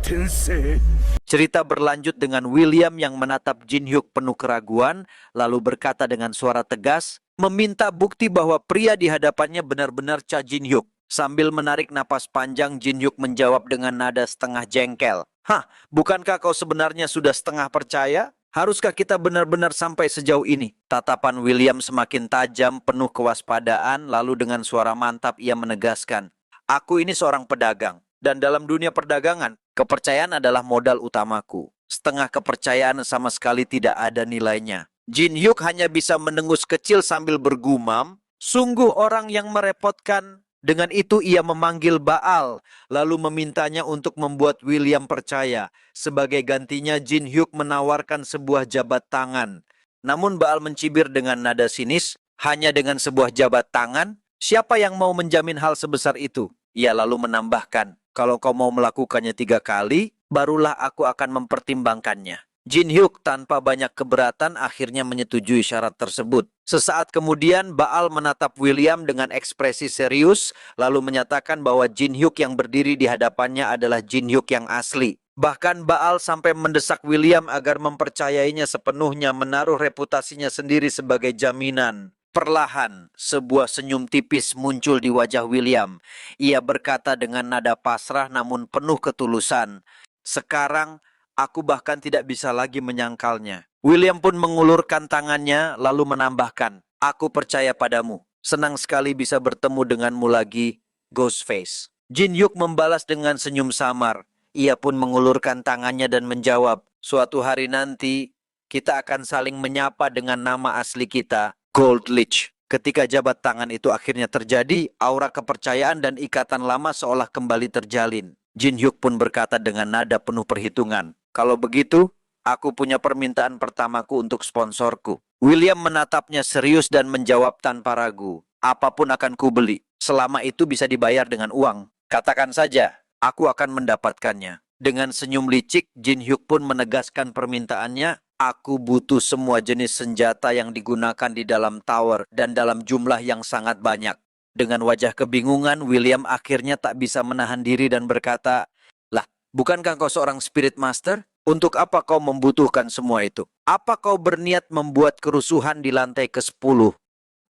転生。 Cerita berlanjut dengan William yang menatap Jin Hyuk penuh keraguan, lalu berkata dengan suara tegas, meminta bukti bahwa pria di hadapannya benar-benar Cha Jin Hyuk. Sambil menarik napas panjang, Jin Hyuk menjawab dengan nada setengah jengkel. Hah, bukankah kau sebenarnya sudah setengah percaya? Haruskah kita benar-benar sampai sejauh ini? Tatapan William semakin tajam, penuh kewaspadaan, lalu dengan suara mantap ia menegaskan, aku ini seorang pedagang. Dan dalam dunia perdagangan, kepercayaan adalah modal utamaku. Setengah kepercayaan sama sekali tidak ada nilainya. Jin Hyuk hanya bisa mendengus kecil sambil bergumam, sungguh orang yang merepotkan. Dengan itu ia memanggil Baal, lalu memintanya untuk membuat William percaya. Sebagai gantinya Jin Hyuk menawarkan sebuah jabat tangan. Namun Baal mencibir dengan nada sinis, hanya dengan sebuah jabat tangan, siapa yang mau menjamin hal sebesar itu? Ia lalu menambahkan, kalau kau mau melakukannya 3 kali, barulah aku akan mempertimbangkannya. Jin Hyuk tanpa banyak keberatan akhirnya menyetujui syarat tersebut. Sesaat kemudian Baal menatap William dengan ekspresi serius, lalu menyatakan bahwa Jin Hyuk yang berdiri di hadapannya adalah Jin Hyuk yang asli. Bahkan Baal sampai mendesak William agar mempercayainya sepenuhnya, menaruh reputasinya sendiri sebagai jaminan. Perlahan, sebuah senyum tipis muncul di wajah William. Ia berkata dengan nada pasrah namun penuh ketulusan, sekarang aku bahkan tidak bisa lagi menyangkalnya. William pun mengulurkan tangannya lalu menambahkan, aku percaya padamu. Senang sekali bisa bertemu denganmu lagi, Ghostface. Jin Hyuk membalas dengan senyum samar. Ia pun mengulurkan tangannya dan menjawab, suatu hari nanti kita akan saling menyapa dengan nama asli kita, Gold Leech. Ketika jabat tangan itu akhirnya terjadi, aura kepercayaan dan ikatan lama seolah kembali terjalin. Jin Hyuk pun berkata dengan nada penuh perhitungan, kalau begitu, aku punya permintaan pertamaku untuk sponsorku. William menatapnya serius dan menjawab tanpa ragu, apapun akan kubeli, selama itu bisa dibayar dengan uang. Katakan saja, aku akan mendapatkannya. Dengan senyum licik, Jin Hyuk pun menegaskan permintaannya, aku butuh semua jenis senjata yang digunakan di dalam tower dan dalam jumlah yang sangat banyak. Dengan wajah kebingungan, William akhirnya tak bisa menahan diri dan berkata, lah, bukankah kau seorang spirit master? Untuk apa kau membutuhkan semua itu? Apa kau berniat membuat kerusuhan di lantai ke-10?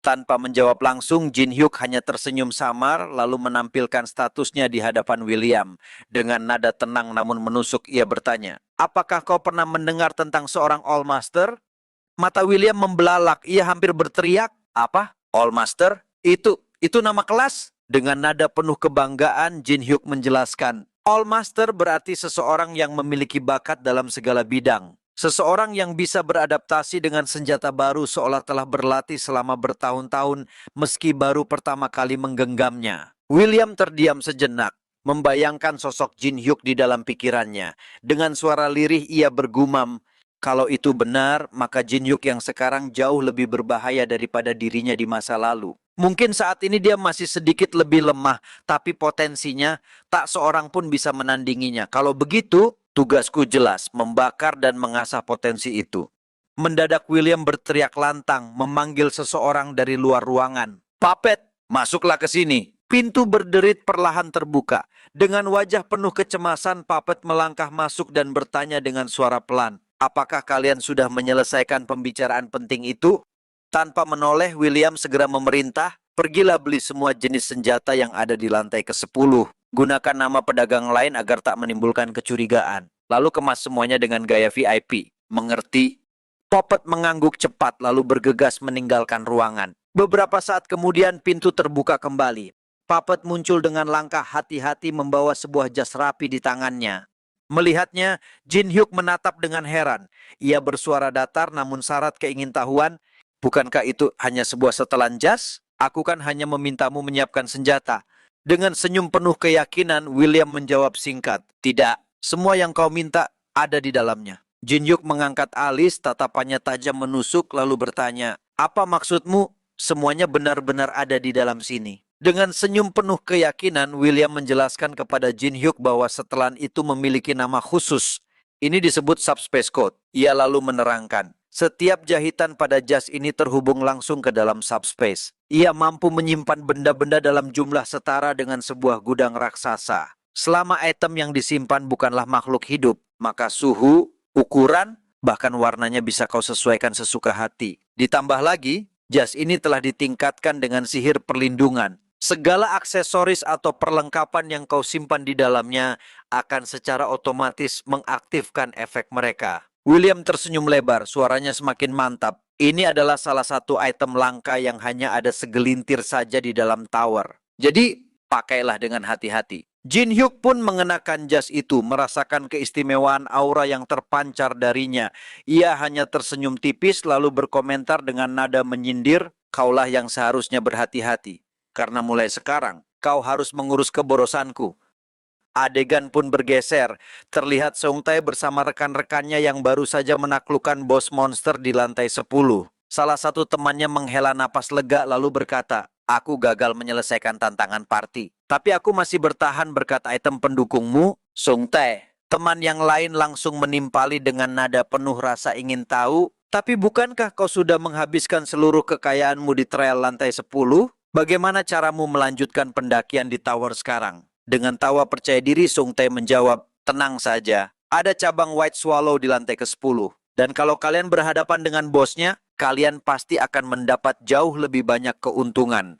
Tanpa menjawab langsung, Jin Hyuk hanya tersenyum samar lalu menampilkan statusnya di hadapan William. Dengan nada tenang namun menusuk ia bertanya, apakah kau pernah mendengar tentang seorang All Master? Mata William membelalak, ia hampir berteriak, apa? All Master? Itu nama kelas? Dengan nada penuh kebanggaan, Jin Hyuk menjelaskan, All Master berarti seseorang yang memiliki bakat dalam segala bidang. Seseorang yang bisa beradaptasi dengan senjata baru seolah telah berlatih selama bertahun-tahun meski baru pertama kali menggenggamnya. William terdiam sejenak, membayangkan sosok Jin Hyuk di dalam pikirannya. Dengan suara lirih ia bergumam, kalau itu benar, maka Jin Hyuk yang sekarang jauh lebih berbahaya daripada dirinya di masa lalu. Mungkin saat ini dia masih sedikit lebih lemah, tapi potensinya tak seorang pun bisa menandinginya. Kalau begitu, tugasku jelas, membakar dan mengasah potensi itu. Mendadak William berteriak lantang, memanggil seseorang dari luar ruangan. Puppet, masuklah ke sini. Pintu berderit perlahan terbuka. Dengan wajah penuh kecemasan, Puppet melangkah masuk dan bertanya dengan suara pelan. Apakah kalian sudah menyelesaikan pembicaraan penting itu? Tanpa menoleh, William segera memerintah, pergilah beli semua jenis senjata yang ada di lantai ke-10. Gunakan nama pedagang lain agar tak menimbulkan kecurigaan. Lalu kemas semuanya dengan gaya VIP. Mengerti? Puppet mengangguk cepat lalu bergegas meninggalkan ruangan. Beberapa saat kemudian pintu terbuka kembali. Puppet muncul dengan langkah hati-hati membawa sebuah jas rapi di tangannya. Melihatnya, Jin Hyuk menatap dengan heran. Ia bersuara datar namun syarat keingintahuan, bukankah itu hanya sebuah setelan jas? Aku kan hanya memintamu menyiapkan senjata. Dengan senyum penuh keyakinan, William menjawab singkat. Tidak, semua yang kau minta ada di dalamnya. Jin Hyuk mengangkat alis, tatapannya tajam menusuk lalu bertanya, apa maksudmu? Semuanya benar-benar ada di dalam sini. Dengan senyum penuh keyakinan, William menjelaskan kepada Jin Hyuk bahwa setelan itu memiliki nama khusus. Ini disebut Subspace Code. Ia lalu menerangkan, setiap jahitan pada jas ini terhubung langsung ke dalam subspace. Ia mampu menyimpan benda-benda dalam jumlah setara dengan sebuah gudang raksasa. Selama item yang disimpan bukanlah makhluk hidup, maka suhu, ukuran, bahkan warnanya bisa kau sesuaikan sesuka hati. Ditambah lagi, jas ini telah ditingkatkan dengan sihir perlindungan. Segala aksesoris atau perlengkapan yang kau simpan di dalamnya akan secara otomatis mengaktifkan efek mereka. William tersenyum lebar, suaranya semakin mantap. Ini adalah salah satu item langka yang hanya ada segelintir saja di dalam tower. Jadi, pakailah dengan hati-hati. Jin Hyuk pun mengenakan jas itu, merasakan keistimewaan aura yang terpancar darinya. Ia hanya tersenyum tipis lalu berkomentar dengan nada menyindir, "Kaulah yang seharusnya berhati-hati. Karena mulai sekarang, kau harus mengurus keborosanku." Adegan pun bergeser. Terlihat Song Tae bersama rekan-rekannya yang baru saja menaklukkan bos monster di lantai 10. Salah satu temannya menghela napas lega lalu berkata, "Aku gagal menyelesaikan tantangan party. Tapi aku masih bertahan berkat item pendukungmu, Song Tae." Teman yang lain langsung menimpali dengan nada penuh rasa ingin tahu, "Tapi bukankah kau sudah menghabiskan seluruh kekayaanmu di trail lantai 10? Bagaimana caramu melanjutkan pendakian di tower sekarang?" Dengan tawa percaya diri, Song Tae menjawab, "Tenang saja, ada cabang White Swallow di lantai ke-10. Dan kalau kalian berhadapan dengan bosnya, kalian pasti akan mendapat jauh lebih banyak keuntungan."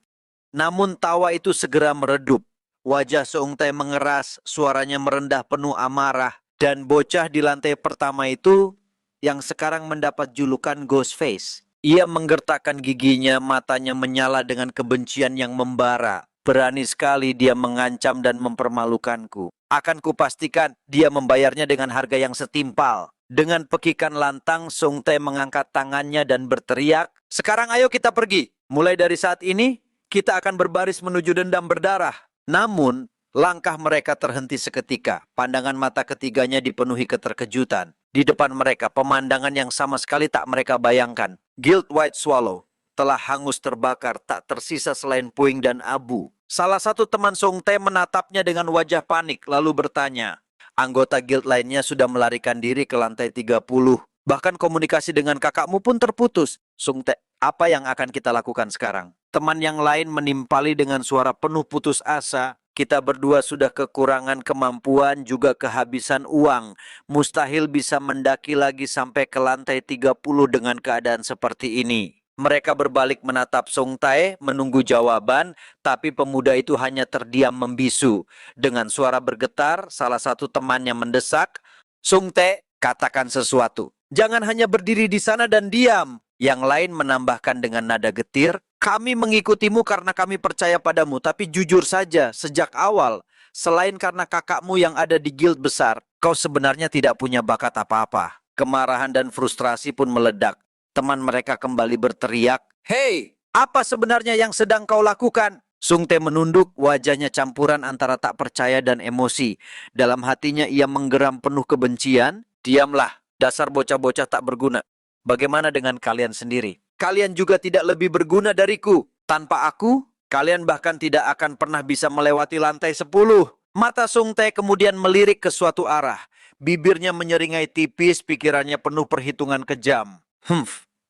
Namun tawa itu segera meredup. Wajah Song Tae mengeras, suaranya merendah penuh amarah. Dan bocah di lantai pertama itu, yang sekarang mendapat julukan Ghost Face. Ia menggertakkan giginya, matanya menyala dengan kebencian yang membara. Berani sekali dia mengancam dan mempermalukanku. Akan kupastikan dia membayarnya dengan harga yang setimpal. Dengan pekikan lantang, Song Tae mengangkat tangannya dan berteriak, "Sekarang ayo kita pergi. Mulai dari saat ini, kita akan berbaris menuju dendam berdarah." Namun, langkah mereka terhenti seketika. Pandangan mata ketiganya dipenuhi keterkejutan. Di depan mereka, pemandangan yang sama sekali tak mereka bayangkan. Guild White Swallow telah hangus terbakar, tak tersisa selain puing dan abu. Salah satu teman Song Tae menatapnya dengan wajah panik, lalu bertanya, "Anggota guild lainnya sudah melarikan diri ke lantai 30. Bahkan komunikasi dengan kakakmu pun terputus. Song Tae, apa yang akan kita lakukan sekarang?" Teman yang lain menimpali dengan suara penuh putus asa, "Kita berdua sudah kekurangan kemampuan, juga kehabisan uang. Mustahil bisa mendaki lagi sampai ke lantai 30 dengan keadaan seperti ini." Mereka berbalik menatap Song Tae, menunggu jawaban, tapi pemuda itu hanya terdiam membisu. Dengan suara bergetar, salah satu temannya mendesak, "Song Tae, katakan sesuatu. Jangan hanya berdiri di sana dan diam." Yang lain menambahkan dengan nada getir, "Kami mengikutimu karena kami percaya padamu, tapi jujur saja, sejak awal, selain karena kakakmu yang ada di guild besar, kau sebenarnya tidak punya bakat apa-apa." Kemarahan dan frustrasi pun meledak. Teman mereka kembali berteriak, "Hei, apa sebenarnya yang sedang kau lakukan?" Sung Tae menunduk, wajahnya campuran antara tak percaya dan emosi. Dalam hatinya ia menggeram penuh kebencian. "Diamlah, dasar bocah-bocah tak berguna. Bagaimana dengan kalian sendiri? Kalian juga tidak lebih berguna dariku. Tanpa aku, kalian bahkan tidak akan pernah bisa melewati lantai 10. Mata Sung Tae kemudian melirik ke suatu arah. Bibirnya menyeringai tipis, pikirannya penuh perhitungan kejam.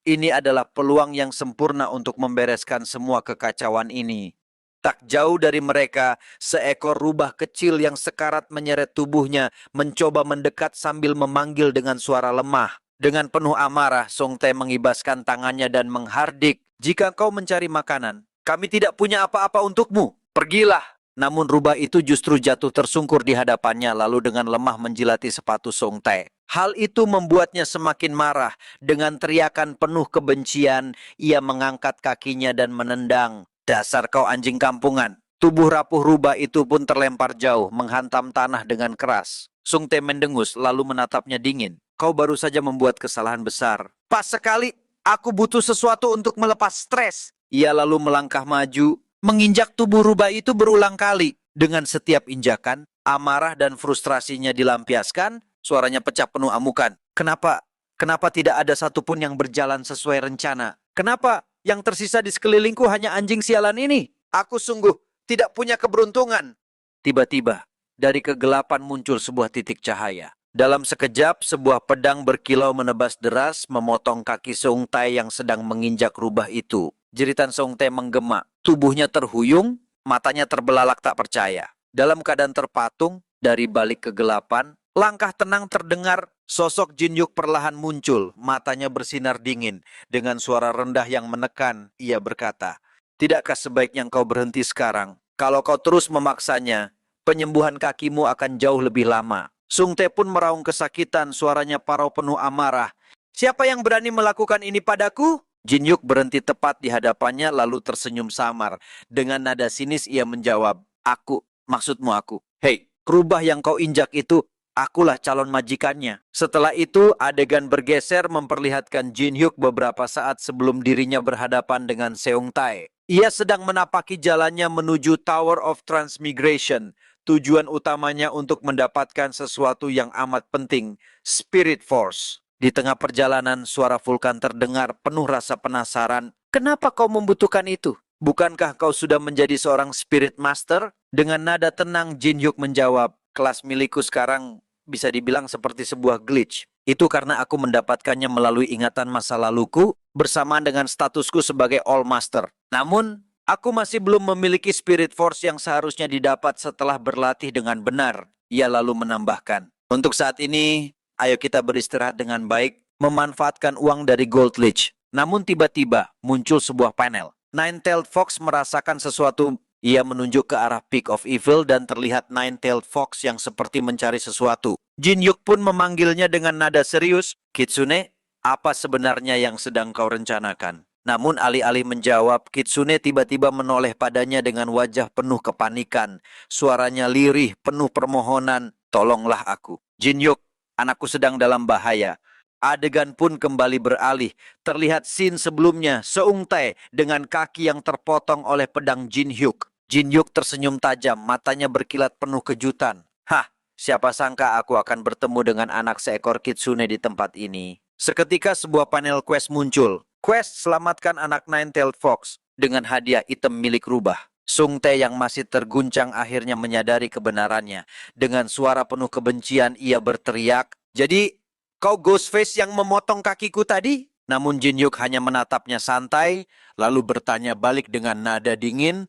Ini adalah peluang yang sempurna untuk membereskan semua kekacauan ini. Tak jauh dari mereka, seekor rubah kecil yang sekarat menyeret tubuhnya, mencoba mendekat sambil memanggil dengan suara lemah. Dengan penuh amarah, Song Tae mengibaskan tangannya dan menghardik, "Jika kau mencari makanan, kami tidak punya apa-apa untukmu. Pergilah." Namun rubah itu justru jatuh tersungkur di hadapannya lalu dengan lemah menjilati sepatu Song Tae. Hal itu membuatnya semakin marah. Dengan teriakan penuh kebencian, ia mengangkat kakinya dan menendang. "Dasar kau anjing kampungan." Tubuh rapuh rubah itu pun terlempar jauh, menghantam tanah dengan keras. Sung Tae mendengus lalu menatapnya dingin. "Kau baru saja membuat kesalahan besar." "Pas sekali, aku butuh sesuatu untuk melepas stres." Ia lalu melangkah maju, menginjak tubuh rubah itu berulang kali. Dengan setiap injakan, amarah dan frustrasinya dilampiaskan, suaranya pecah penuh amukan. Kenapa tidak ada satupun yang berjalan sesuai rencana? Kenapa yang tersisa di sekelilingku hanya anjing sialan ini? Aku sungguh tidak punya keberuntungan." Tiba-tiba, dari kegelapan muncul sebuah titik cahaya. Dalam sekejap, sebuah pedang berkilau menebas deras, memotong kaki Song Tae yang sedang menginjak rubah itu. Jeritan Song Tae menggema. Tubuhnya terhuyung, matanya terbelalak tak percaya. Dalam keadaan terpatung, dari balik kegelapan, langkah tenang terdengar, sosok Jin Hyuk perlahan muncul, matanya bersinar dingin. Dengan suara rendah yang menekan, ia berkata, "Tidakkah sebaiknya engkau berhenti sekarang? Kalau kau terus memaksanya, penyembuhan kakimu akan jauh lebih lama." Sung Tae pun meraung kesakitan, suaranya parau penuh amarah. "Siapa yang berani melakukan ini padaku?" Jin Hyuk berhenti tepat di hadapannya lalu tersenyum samar. Dengan nada sinis ia menjawab, "Aku, maksudmu aku. Hei, rubah yang kau injak itu, akulah calon majikannya." Setelah itu, adegan bergeser memperlihatkan Jin Hyuk beberapa saat sebelum dirinya berhadapan dengan Seung Tae. Ia sedang menapaki jalannya menuju Tower of Transmigration. Tujuan utamanya untuk mendapatkan sesuatu yang amat penting, Spirit Force. Di tengah perjalanan, suara Vulkan terdengar penuh rasa penasaran. "Kenapa kau membutuhkan itu? Bukankah kau sudah menjadi seorang Spirit Master?" Dengan nada tenang, Jin Hyuk menjawab, "Kelas milikku sekarang bisa dibilang seperti sebuah glitch. Itu karena aku mendapatkannya melalui ingatan masa laluku bersamaan dengan statusku sebagai All Master. Namun, aku masih belum memiliki Spirit Force yang seharusnya didapat setelah berlatih dengan benar." Ia lalu menambahkan, "Untuk saat ini, ayo kita beristirahat dengan baik, memanfaatkan uang dari Gold Leech." Namun tiba-tiba muncul sebuah panel. Nine-Tailed Fox merasakan sesuatu. Ia menunjuk ke arah Peak of Evil dan terlihat Nine-Tailed Fox yang seperti mencari sesuatu. Jin Hyuk pun memanggilnya dengan nada serius, "Kitsune, apa sebenarnya yang sedang kau rencanakan?" Namun alih-alih menjawab, Kitsune tiba-tiba menoleh padanya dengan wajah penuh kepanikan. Suaranya lirih, penuh permohonan, "Tolonglah aku. Jin Hyuk, anakku sedang dalam bahaya." Adegan pun kembali beralih. Terlihat scene sebelumnya, Seung Tae dengan kaki yang terpotong oleh pedang Jin Hyuk. Jin Hyuk tersenyum tajam, matanya berkilat penuh kejutan. "Hah, siapa sangka aku akan bertemu dengan anak seekor kitsune di tempat ini." Seketika sebuah panel quest muncul. Quest selamatkan anak Nine-Tailed Fox dengan hadiah item milik rubah. Sung Tae yang masih terguncang akhirnya menyadari kebenarannya. Dengan suara penuh kebencian ia berteriak, "Jadi, kau Ghostface yang memotong kakiku tadi?" Namun Jin Hyuk hanya menatapnya santai, lalu bertanya balik dengan nada dingin,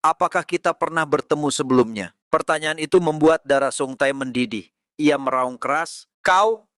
"Apakah kita pernah bertemu sebelumnya?" Pertanyaan itu membuat darah Sung Tae mendidih. Ia meraung keras,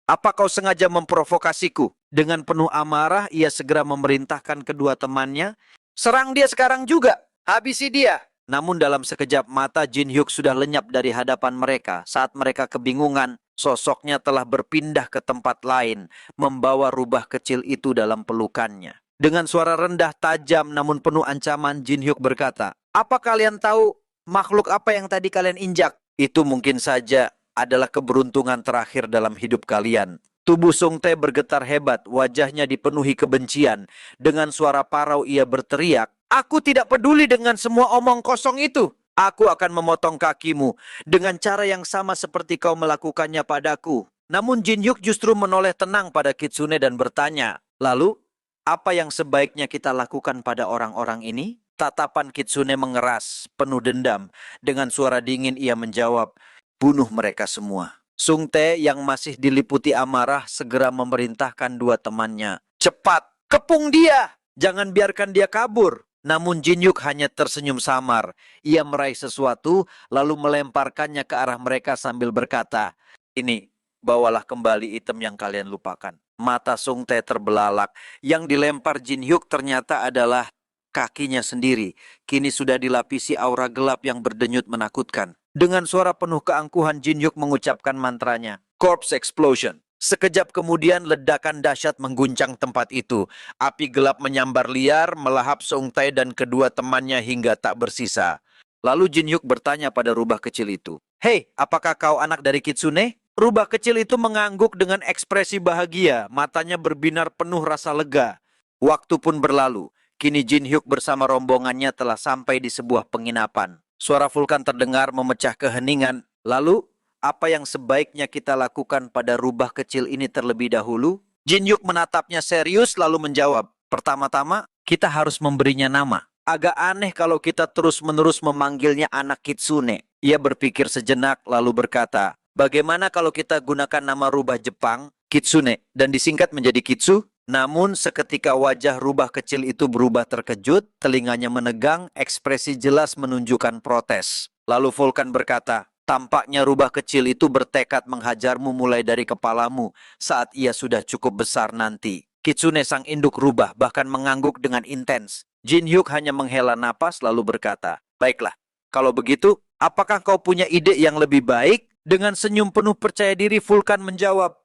Apa kau sengaja memprovokasiku?" Dengan penuh amarah, ia segera memerintahkan kedua temannya, "Serang dia sekarang juga, habisi dia." Namun dalam sekejap mata Jin Hyuk sudah lenyap dari hadapan mereka. Saat mereka kebingungan, sosoknya telah berpindah ke tempat lain, membawa rubah kecil itu dalam pelukannya. Dengan suara rendah tajam namun penuh ancaman, Jin Hyuk berkata, "Apa kalian tahu makhluk apa yang tadi kalian injak? Itu mungkin saja adalah keberuntungan terakhir dalam hidup kalian." Tubuh Sung Tae bergetar hebat, wajahnya dipenuhi kebencian. Dengan suara parau ia berteriak, "Aku tidak peduli dengan semua omong kosong itu. Aku akan memotong kakimu dengan cara yang sama seperti kau melakukannya padaku." Namun Jin Hyuk justru menoleh tenang pada Kitsune dan bertanya, "Lalu, apa yang sebaiknya kita lakukan pada orang-orang ini?" Tatapan Kitsune mengeras, penuh dendam. Dengan suara dingin ia menjawab, "Bunuh mereka semua." Sung Tae yang masih diliputi amarah segera memerintahkan dua temannya, "Cepat, kepung dia! Jangan biarkan dia kabur." Namun Jin Hyuk hanya tersenyum samar. Ia meraih sesuatu lalu melemparkannya ke arah mereka sambil berkata, "Ini, bawalah kembali item yang kalian lupakan." Mata Sung Tae terbelalak. Yang dilempar Jin Hyuk ternyata adalah kakinya sendiri. Kini sudah dilapisi aura gelap yang berdenyut menakutkan. Dengan suara penuh keangkuhan, Jin Hyuk mengucapkan mantranya, "Corpse Explosion." Sekejap kemudian ledakan dahsyat mengguncang tempat itu. Api gelap menyambar liar, melahap Sung Tae dan kedua temannya hingga tak bersisa. Lalu Jin Hyuk bertanya pada rubah kecil itu, "Hei, apakah kau anak dari Kitsune?" Rubah kecil itu mengangguk dengan ekspresi bahagia, matanya berbinar penuh rasa lega. Waktu pun berlalu. Kini Jin Hyuk bersama rombongannya telah sampai di sebuah penginapan. Suara Vulkan terdengar memecah keheningan. "Lalu, apa yang sebaiknya kita lakukan pada rubah kecil ini terlebih dahulu?" Jin Hyuk menatapnya serius lalu menjawab, "Pertama-tama, kita harus memberinya nama. Agak aneh kalau kita terus-menerus memanggilnya anak Kitsune." Ia berpikir sejenak lalu berkata, "Bagaimana kalau kita gunakan nama rubah Jepang, Kitsune, dan disingkat menjadi Kitsu?" Namun seketika wajah rubah kecil itu berubah terkejut, telinganya menegang, ekspresi jelas menunjukkan protes. Lalu Vulkan berkata, tampaknya rubah kecil itu bertekad menghajarmu mulai dari kepalamu saat ia sudah cukup besar nanti. Kitsune sang induk rubah bahkan mengangguk dengan intens. Jin Hyuk hanya menghela napas lalu berkata, baiklah, kalau begitu, apakah kau punya ide yang lebih baik? Dengan senyum penuh percaya diri Vulkan menjawab,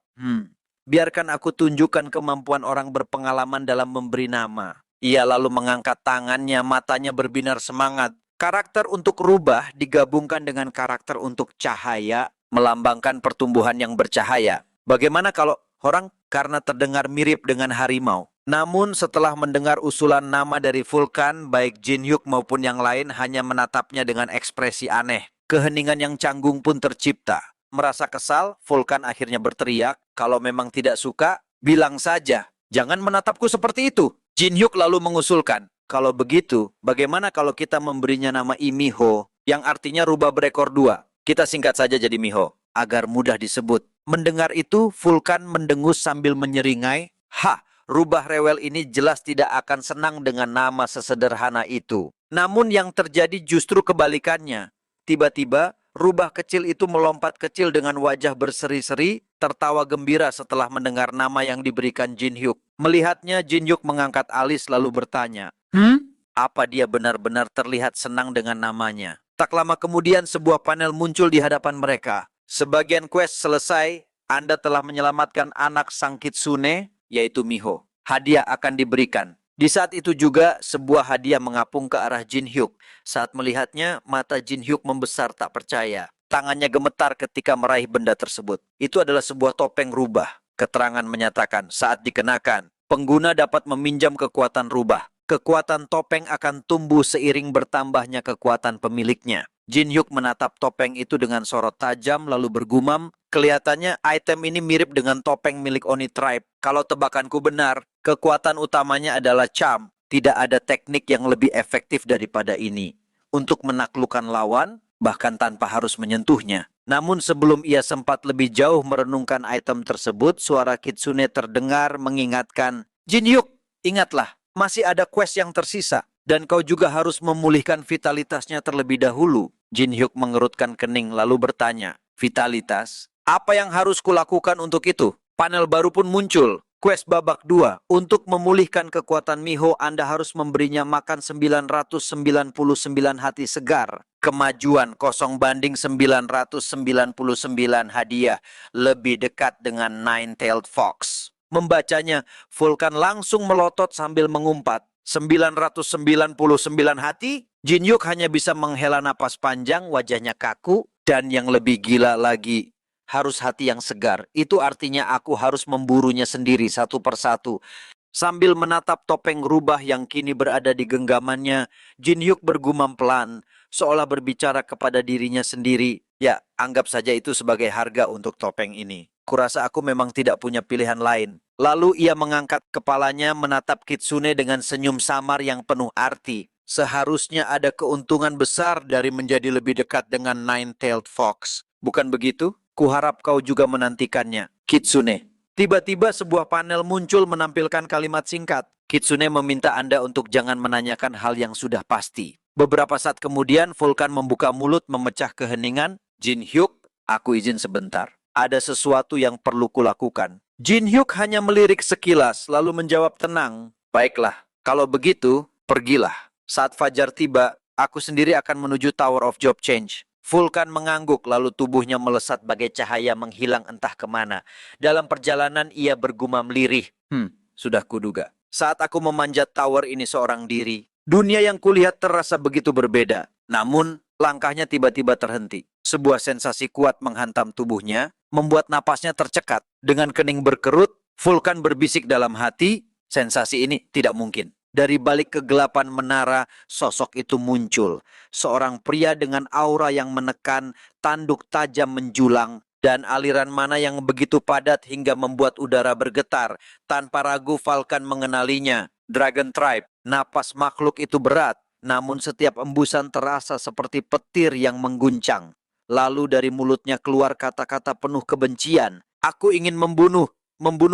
biarkan aku tunjukkan kemampuan orang berpengalaman dalam memberi nama. Ia lalu mengangkat tangannya, matanya berbinar semangat. Karakter untuk rubah digabungkan dengan karakter untuk cahaya, melambangkan pertumbuhan yang bercahaya. Bagaimana kalau orang karena terdengar mirip dengan harimau? Namun setelah mendengar usulan nama dari Vulkan, baik Jin Hyuk maupun yang lain hanya menatapnya dengan ekspresi aneh. Keheningan yang canggung pun tercipta. Merasa kesal, Vulkan akhirnya berteriak, kalau memang tidak suka, bilang saja. Jangan menatapku seperti itu. Jin Hyuk lalu mengusulkan, kalau begitu, bagaimana kalau kita memberinya nama Imiho, yang artinya rubah berekor dua? Kita singkat saja jadi Miho, agar mudah disebut. Mendengar itu, Vulkan mendengus sambil menyeringai, rubah rewel ini jelas tidak akan senang dengan nama sesederhana itu. Namun yang terjadi justru kebalikannya. Tiba-tiba, rubah kecil itu melompat kecil dengan wajah berseri-seri, tertawa gembira setelah mendengar nama yang diberikan Jin Hyuk. Melihatnya, Jin Hyuk mengangkat alis lalu bertanya, apa dia benar-benar terlihat senang dengan namanya? Tak lama kemudian sebuah panel muncul di hadapan mereka. Sebagian quest selesai, Anda telah menyelamatkan anak sang kitsune, yaitu Miho. Hadiah akan diberikan. Di saat itu juga sebuah hadiah mengapung ke arah Jin Hyuk. Saat melihatnya, mata Jin Hyuk membesar tak percaya. Tangannya gemetar ketika meraih benda tersebut. Itu adalah sebuah topeng rubah. Keterangan menyatakan saat dikenakan, pengguna dapat meminjam kekuatan rubah. Kekuatan topeng akan tumbuh seiring bertambahnya kekuatan pemiliknya. Jin Hyuk menatap topeng itu dengan sorot tajam lalu bergumam, kelihatannya item ini mirip dengan topeng milik Oni Tribe. Kalau tebakanku benar, kekuatan utamanya adalah charm. Tidak ada teknik yang lebih efektif daripada ini. Untuk menaklukkan lawan, bahkan tanpa harus menyentuhnya. Namun sebelum ia sempat lebih jauh merenungkan item tersebut, suara Kitsune terdengar mengingatkan, Jin Hyuk, ingatlah, masih ada quest yang tersisa. Dan kau juga harus memulihkan vitalitasnya terlebih dahulu. Jin Hyuk mengerutkan kening lalu bertanya, vitalitas? Apa yang harus kulakukan untuk itu? Panel baru pun muncul. Quest babak 2. Untuk memulihkan kekuatan Miho, Anda harus memberinya makan 999 hati segar. Kemajuan 0 banding 999 hadiah. Lebih dekat dengan Nine-Tailed Fox. Membacanya, Vulkan langsung melotot sambil mengumpat. 999 hati, Jin Hyuk hanya bisa menghela napas panjang, wajahnya kaku, dan yang lebih gila lagi, harus hati yang segar. Itu artinya aku harus memburunya sendiri satu persatu. Sambil menatap topeng rubah yang kini berada di genggamannya, Jin Hyuk bergumam pelan, seolah berbicara kepada dirinya sendiri. Ya, anggap saja itu sebagai harga untuk topeng ini. Kurasa aku memang tidak punya pilihan lain. Lalu ia mengangkat kepalanya menatap Kitsune dengan senyum samar yang penuh arti. Seharusnya ada keuntungan besar dari menjadi lebih dekat dengan Nine-Tailed Fox. Bukan begitu? Kuharap kau juga menantikannya, Kitsune. Tiba-tiba sebuah panel muncul menampilkan kalimat singkat. Kitsune meminta Anda untuk jangan menanyakan hal yang sudah pasti. Beberapa saat kemudian, Vulkan membuka mulut memecah keheningan. Jin Hyuk, aku izin sebentar. Ada sesuatu yang perlu kulakukan. Jin Hyuk hanya melirik sekilas, lalu menjawab tenang. Baiklah, kalau begitu, pergilah. Saat fajar tiba, aku sendiri akan menuju Tower of Job Change. Vulkan mengangguk, lalu tubuhnya melesat bagai cahaya menghilang entah kemana. Dalam perjalanan, ia bergumam lirih. Sudah kuduga. Saat aku memanjat tower ini seorang diri, dunia yang kulihat terasa begitu berbeda. Namun, langkahnya tiba-tiba terhenti. Sebuah sensasi kuat menghantam tubuhnya, membuat napasnya tercekat. Dengan kening berkerut, Vulkan berbisik dalam hati, sensasi ini tidak mungkin. Dari balik kegelapan menara, sosok itu muncul. Seorang pria dengan aura yang menekan, tanduk tajam menjulang, dan aliran mana yang begitu padat hingga membuat udara bergetar. Tanpa ragu Vulkan mengenalinya, Dragon Tribe. Napas makhluk itu berat, namun setiap embusan terasa seperti petir yang mengguncang. Lalu dari mulutnya keluar kata-kata penuh kebencian. Aku ingin membunuh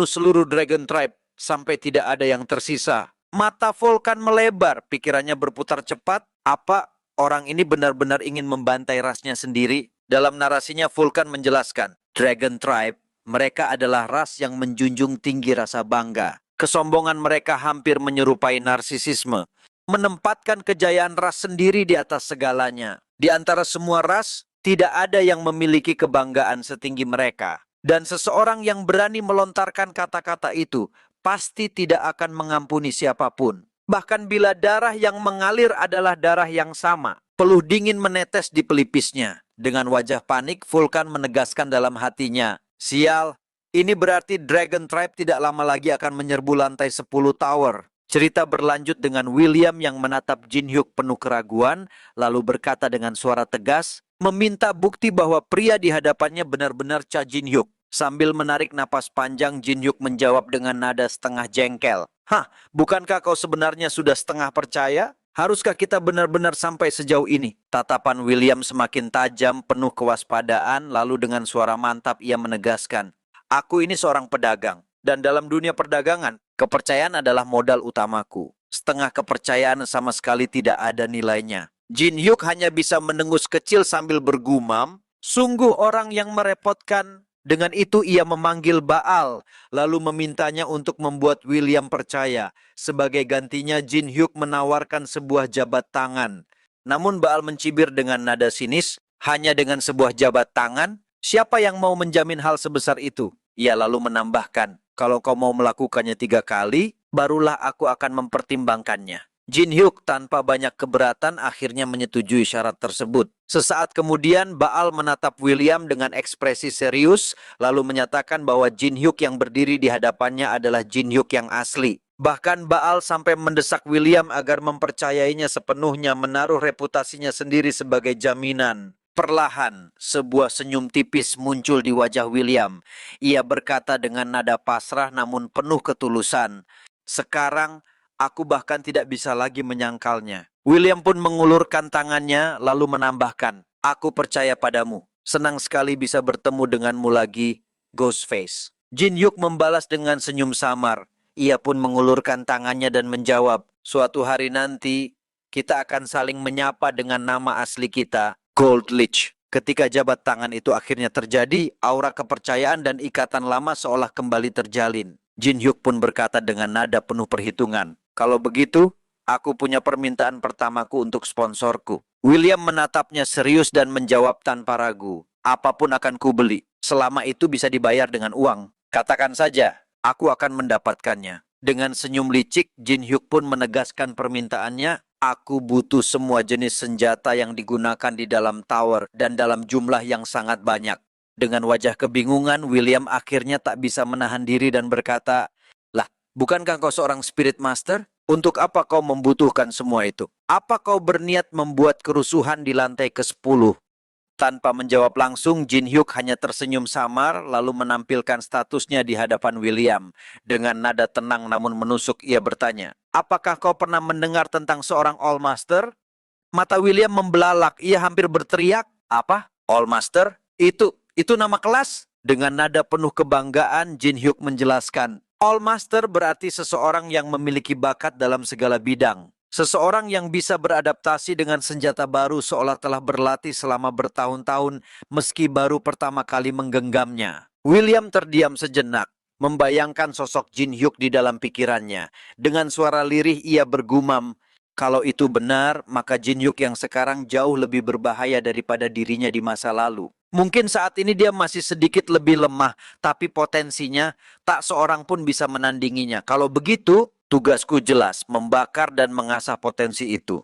seluruh Dragon Tribe. sampai tidak ada yang tersisa. Mata Vulkan melebar, pikirannya berputar cepat. Apa orang ini benar-benar ingin membantai rasnya sendiri? Dalam narasinya, Vulkan menjelaskan, Dragon Tribe, mereka adalah ras yang menjunjung tinggi rasa bangga. Kesombongan mereka hampir menyerupai narsisisme, menempatkan kejayaan ras sendiri di atas segalanya. Di antara semua ras, tidak ada yang memiliki kebanggaan setinggi mereka. Dan seseorang yang berani melontarkan kata-kata itu pasti tidak akan mengampuni siapapun. Bahkan bila darah yang mengalir adalah darah yang sama, peluh dingin menetes di pelipisnya. Dengan wajah panik, Vulkan menegaskan dalam hatinya, sial, ini berarti Dragon Tribe tidak lama lagi akan menyerbu lantai 10 tower. Cerita berlanjut dengan William yang menatap Jin Hyuk penuh keraguan, lalu berkata dengan suara tegas, meminta bukti bahwa pria di hadapannya benar-benar Cha Jin Hyuk. Sambil menarik napas panjang, Jin Hyuk menjawab dengan nada setengah jengkel. Hah, bukankah kau sebenarnya sudah setengah percaya? Haruskah kita benar-benar sampai sejauh ini? Tatapan William semakin tajam, penuh kewaspadaan, lalu dengan suara mantap ia menegaskan, aku ini seorang pedagang, dan dalam dunia perdagangan, kepercayaan adalah modal utamaku. Setengah kepercayaan sama sekali tidak ada nilainya. Jin Hyuk hanya bisa mendengus kecil sambil bergumam, sungguh orang yang merepotkan. Dengan itu ia memanggil Baal, lalu memintanya untuk membuat William percaya. Sebagai gantinya Jin Hyuk menawarkan sebuah jabat tangan. Namun Baal mencibir dengan nada sinis, hanya dengan sebuah jabat tangan, siapa yang mau menjamin hal sebesar itu? Ia lalu menambahkan, kalau kau mau melakukannya 3 kali, barulah aku akan mempertimbangkannya. Jin Hyuk tanpa banyak keberatan akhirnya menyetujui syarat tersebut. Sesaat kemudian Baal menatap William dengan ekspresi serius, lalu menyatakan bahwa Jin Hyuk yang berdiri di hadapannya adalah Jin Hyuk yang asli. Bahkan Baal sampai mendesak William agar mempercayainya sepenuhnya, menaruh reputasinya sendiri sebagai jaminan. Perlahan, sebuah senyum tipis muncul di wajah William. Ia berkata dengan nada pasrah namun penuh ketulusan, sekarang aku bahkan tidak bisa lagi menyangkalnya. William pun mengulurkan tangannya lalu menambahkan, aku percaya padamu. Senang sekali bisa bertemu denganmu lagi, Ghostface. Jin Hyuk membalas dengan senyum samar. Ia pun mengulurkan tangannya dan menjawab, suatu hari nanti kita akan saling menyapa dengan nama asli kita, Gold Leech. Ketika jabat tangan itu akhirnya terjadi, aura kepercayaan dan ikatan lama seolah kembali terjalin. Jin Hyuk pun berkata dengan nada penuh perhitungan, kalau begitu, aku punya permintaan pertamaku untuk sponsorku. William menatapnya serius dan menjawab tanpa ragu, apapun akan kubeli, selama itu bisa dibayar dengan uang. Katakan saja, aku akan mendapatkannya. Dengan senyum licik, Jin Hyuk pun menegaskan permintaannya, aku butuh semua jenis senjata yang digunakan di dalam tower dan dalam jumlah yang sangat banyak. Dengan wajah kebingungan, William akhirnya tak bisa menahan diri dan berkata, lah, bukankah kau seorang spirit master? Untuk apa kau membutuhkan semua itu? Apa kau berniat membuat kerusuhan di lantai ke-10? Tanpa menjawab langsung, Jin Hyuk hanya tersenyum samar lalu menampilkan statusnya di hadapan William. Dengan nada tenang namun menusuk ia bertanya, apakah kau pernah mendengar tentang seorang All Master? Mata William membelalak, ia hampir berteriak, apa? All Master? Itu nama kelas? Dengan nada penuh kebanggaan, Jin Hyuk menjelaskan, All Master berarti seseorang yang memiliki bakat dalam segala bidang. Seseorang yang bisa beradaptasi dengan senjata baru seolah telah berlatih selama bertahun-tahun meski baru pertama kali menggenggamnya. William terdiam sejenak, membayangkan sosok Jin Hyuk di dalam pikirannya. Dengan suara lirih ia bergumam, kalau itu benar, maka Jin Hyuk yang sekarang jauh lebih berbahaya daripada dirinya di masa lalu. Mungkin saat ini dia masih sedikit lebih lemah, tapi potensinya tak seorang pun bisa menandinginya. Kalau begitu, tugasku jelas, membakar dan mengasah potensi itu.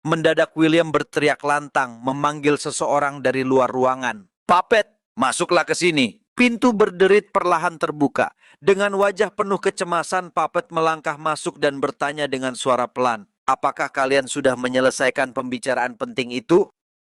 Mendadak William berteriak lantang, memanggil seseorang dari luar ruangan. Puppet, masuklah ke sini. Pintu berderit perlahan terbuka. Dengan wajah penuh kecemasan, Puppet melangkah masuk dan bertanya dengan suara pelan. Apakah kalian sudah menyelesaikan pembicaraan penting itu?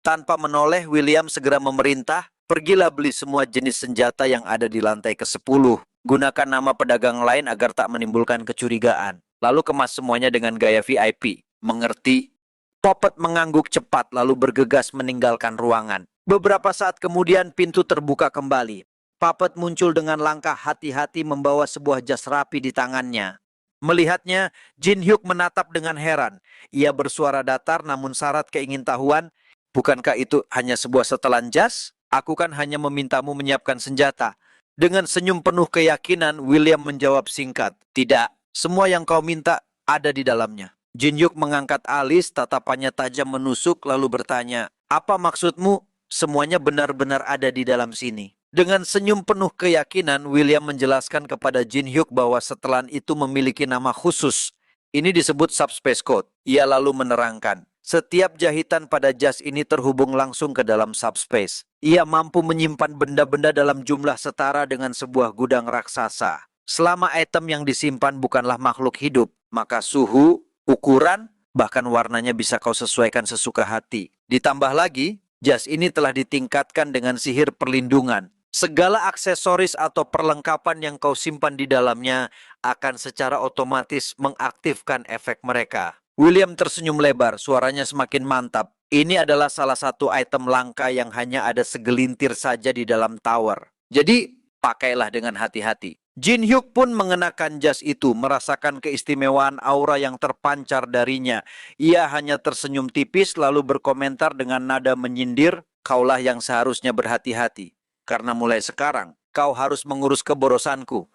Tanpa menoleh, William segera memerintah, pergilah beli semua jenis senjata yang ada di lantai ke-10. Gunakan nama pedagang lain agar tak menimbulkan kecurigaan. Lalu kemas semuanya dengan gaya VIP. Mengerti? Puppet mengangguk cepat lalu bergegas meninggalkan ruangan. Beberapa saat kemudian pintu terbuka kembali. Puppet muncul dengan langkah hati-hati membawa sebuah jas rapi di tangannya. Melihatnya, Jin Hyuk menatap dengan heran. Ia bersuara datar namun syarat keingintahuan. Bukankah itu hanya sebuah setelan jas? Aku kan hanya memintamu menyiapkan senjata. Dengan senyum penuh keyakinan, William menjawab singkat. Tidak, semua yang kau minta ada di dalamnya. Jin Hyuk mengangkat alis, tatapannya tajam menusuk lalu bertanya, apa maksudmu? Semuanya benar-benar ada di dalam sini. Dengan senyum penuh keyakinan, William menjelaskan kepada Jin Hyuk bahwa setelan itu memiliki nama khusus. Ini disebut Subspace Code. Ia lalu menerangkan, setiap jahitan pada jas ini terhubung langsung ke dalam subspace. Ia mampu menyimpan benda-benda dalam jumlah setara dengan sebuah gudang raksasa. Selama item yang disimpan bukanlah makhluk hidup, maka suhu, ukuran, bahkan warnanya bisa kau sesuaikan sesuka hati. Ditambah lagi, jas ini telah ditingkatkan dengan sihir perlindungan. Segala aksesoris atau perlengkapan yang kau simpan di dalamnya akan secara otomatis mengaktifkan efek mereka. William tersenyum lebar, suaranya semakin mantap. Ini adalah salah satu item langka yang hanya ada segelintir saja di dalam tower. Jadi, pakailah dengan hati-hati. Jin Hyuk pun mengenakan jas itu, merasakan keistimewaan aura yang terpancar darinya. Ia hanya tersenyum tipis lalu berkomentar dengan nada menyindir, kaulah yang seharusnya berhati-hati. Karena mulai sekarang, kau harus mengurus keborosanku.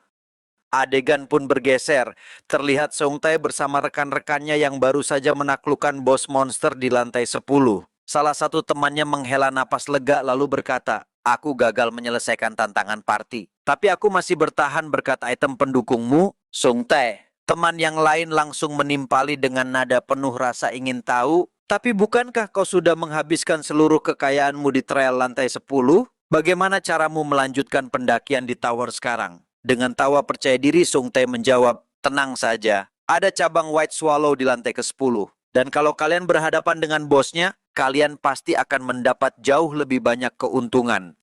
Adegan pun bergeser. Terlihat Song Tae bersama rekan-rekannya yang baru saja menaklukkan bos monster di lantai 10. Salah satu temannya menghela napas lega lalu berkata, aku gagal menyelesaikan tantangan party. Tapi aku masih bertahan berkat item pendukungmu, Song Tae. Teman yang lain langsung menimpali dengan nada penuh rasa ingin tahu. Tapi bukankah kau sudah menghabiskan seluruh kekayaanmu di trail lantai 10? Bagaimana caramu melanjutkan pendakian di tower sekarang? Dengan tawa percaya diri, Song Tae menjawab, tenang saja. Ada cabang White Swallow di lantai ke-10. Dan kalau kalian berhadapan dengan bosnya, kalian pasti akan mendapat jauh lebih banyak keuntungan.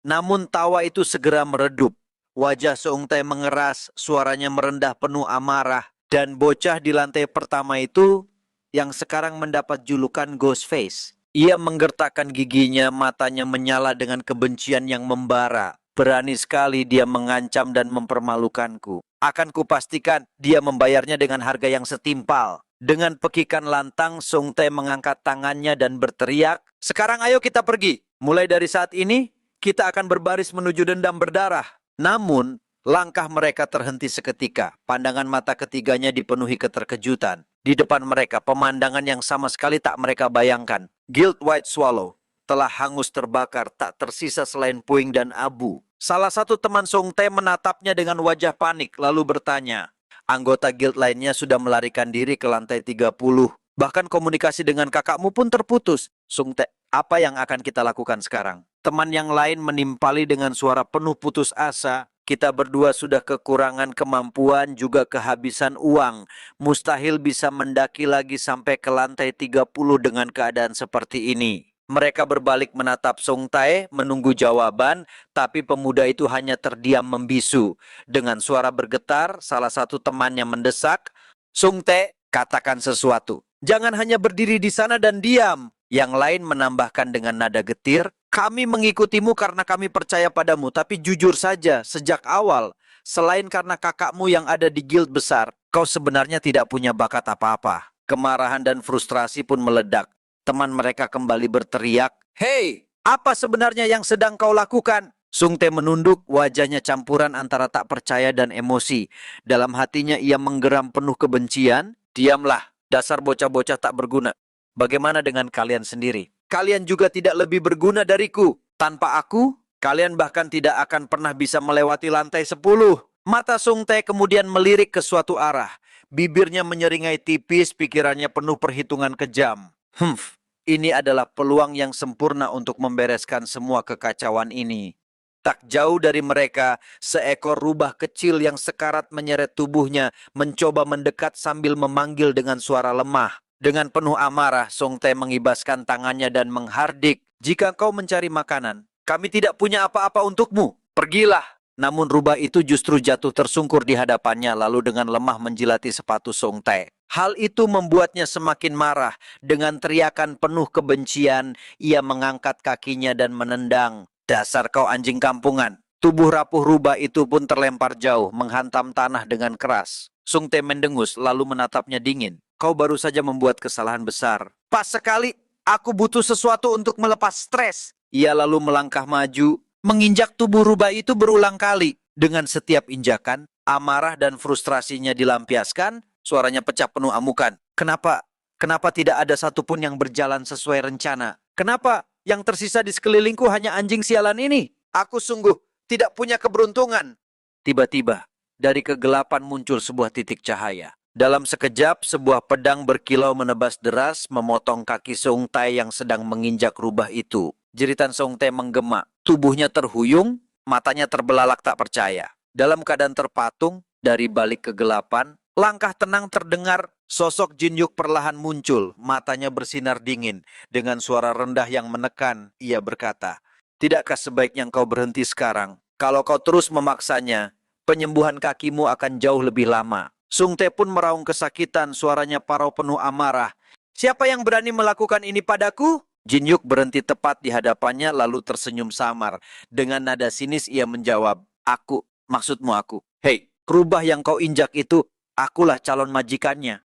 Namun tawa itu segera meredup. Wajah Song Tae mengeras, suaranya merendah penuh amarah. Dan bocah di lantai pertama itu, yang sekarang mendapat julukan Ghost Face. Ia menggertakkan giginya, matanya menyala dengan kebencian yang membara. Berani sekali dia mengancam dan mempermalukanku. Akan kupastikan dia membayarnya dengan harga yang setimpal. Dengan pekikan lantang, Song Tae mengangkat tangannya dan berteriak, sekarang ayo kita pergi. Mulai dari saat ini, kita akan berbaris menuju dendam berdarah. Namun, langkah mereka terhenti seketika. Pandangan mata ketiganya dipenuhi keterkejutan. Di depan mereka, pemandangan yang sama sekali tak mereka bayangkan. Guild White Swallow telah hangus terbakar, tak tersisa selain puing dan abu. Salah satu teman Song Tae menatapnya dengan wajah panik, lalu bertanya, anggota guild lainnya sudah melarikan diri ke lantai 30. Bahkan komunikasi dengan kakakmu pun terputus. Song Tae, apa yang akan kita lakukan sekarang? Teman yang lain menimpali dengan suara penuh putus asa. Kita berdua sudah kekurangan kemampuan, juga kehabisan uang. Mustahil bisa mendaki lagi sampai ke lantai 30 dengan keadaan seperti ini. Mereka berbalik menatap Song Tae, menunggu jawaban, tapi pemuda itu hanya terdiam membisu. Dengan suara bergetar, salah satu temannya mendesak, Song Tae, katakan sesuatu. Jangan hanya berdiri di sana dan diam. Yang lain menambahkan dengan nada getir, kami mengikutimu karena kami percaya padamu, tapi jujur saja, sejak awal, selain karena kakakmu yang ada di guild besar, kau sebenarnya tidak punya bakat apa-apa. Kemarahan dan frustrasi pun meledak. Teman mereka kembali berteriak, hei, apa sebenarnya yang sedang kau lakukan? Song Tae menunduk, wajahnya campuran antara tak percaya dan emosi. Dalam hatinya ia menggeram penuh kebencian, diamlah, dasar bocah-bocah tak berguna. Bagaimana dengan kalian sendiri? Kalian juga tidak lebih berguna dariku. Tanpa aku, kalian bahkan tidak akan pernah bisa melewati lantai 10. Mata Song Tae kemudian melirik ke suatu arah. Bibirnya menyeringai tipis, pikirannya penuh perhitungan kejam. Ini adalah peluang yang sempurna untuk membereskan semua kekacauan ini. Tak jauh dari mereka, seekor rubah kecil yang sekarat menyeret tubuhnya, mencoba mendekat sambil memanggil dengan suara lemah. Dengan penuh amarah, Song Tae mengibaskan tangannya dan menghardik, jika kau mencari makanan, kami tidak punya apa-apa untukmu. Pergilah. Namun rubah itu justru jatuh tersungkur di hadapannya, lalu dengan lemah menjilati sepatu Song Tae. Hal itu membuatnya semakin marah. Dengan teriakan penuh kebencian, ia mengangkat kakinya dan menendang. Dasar kau anjing kampungan. Tubuh rapuh rubah itu pun terlempar jauh, menghantam tanah dengan keras. Sung Te mendengus, lalu menatapnya dingin. Kau baru saja membuat kesalahan besar. Pas sekali, aku butuh sesuatu untuk melepas stres. Ia lalu melangkah maju, menginjak tubuh rubah itu berulang kali. Dengan setiap injakan, amarah dan frustrasinya dilampiaskan, suaranya pecah penuh amukan. Kenapa tidak ada satupun yang berjalan sesuai rencana? Kenapa yang tersisa di sekelilingku hanya anjing sialan ini? Aku sungguh tidak punya keberuntungan. Tiba-tiba, dari kegelapan muncul sebuah titik cahaya. Dalam sekejap, sebuah pedang berkilau menebas deras, memotong kaki Sung Tae yang sedang menginjak rubah itu. Jeritan Sung Tae menggema. Tubuhnya terhuyung, matanya terbelalak tak percaya. Dalam keadaan terpatung, dari balik kegelapan, langkah tenang terdengar. Sosok Jin Hyuk perlahan muncul, matanya bersinar dingin. Dengan suara rendah yang menekan, ia berkata, "Tidakkah sebaiknya engkau berhenti sekarang? Kalau kau terus memaksanya, penyembuhan kakimu akan jauh lebih lama." Sung Tae pun meraung kesakitan, suaranya parau penuh amarah. "Siapa yang berani melakukan ini padaku?" Jin Hyuk berhenti tepat di hadapannya lalu tersenyum samar. Dengan nada sinis ia menjawab, "Aku, maksudmu aku. Hei, rubah yang kau injak itu, akulah calon majikannya."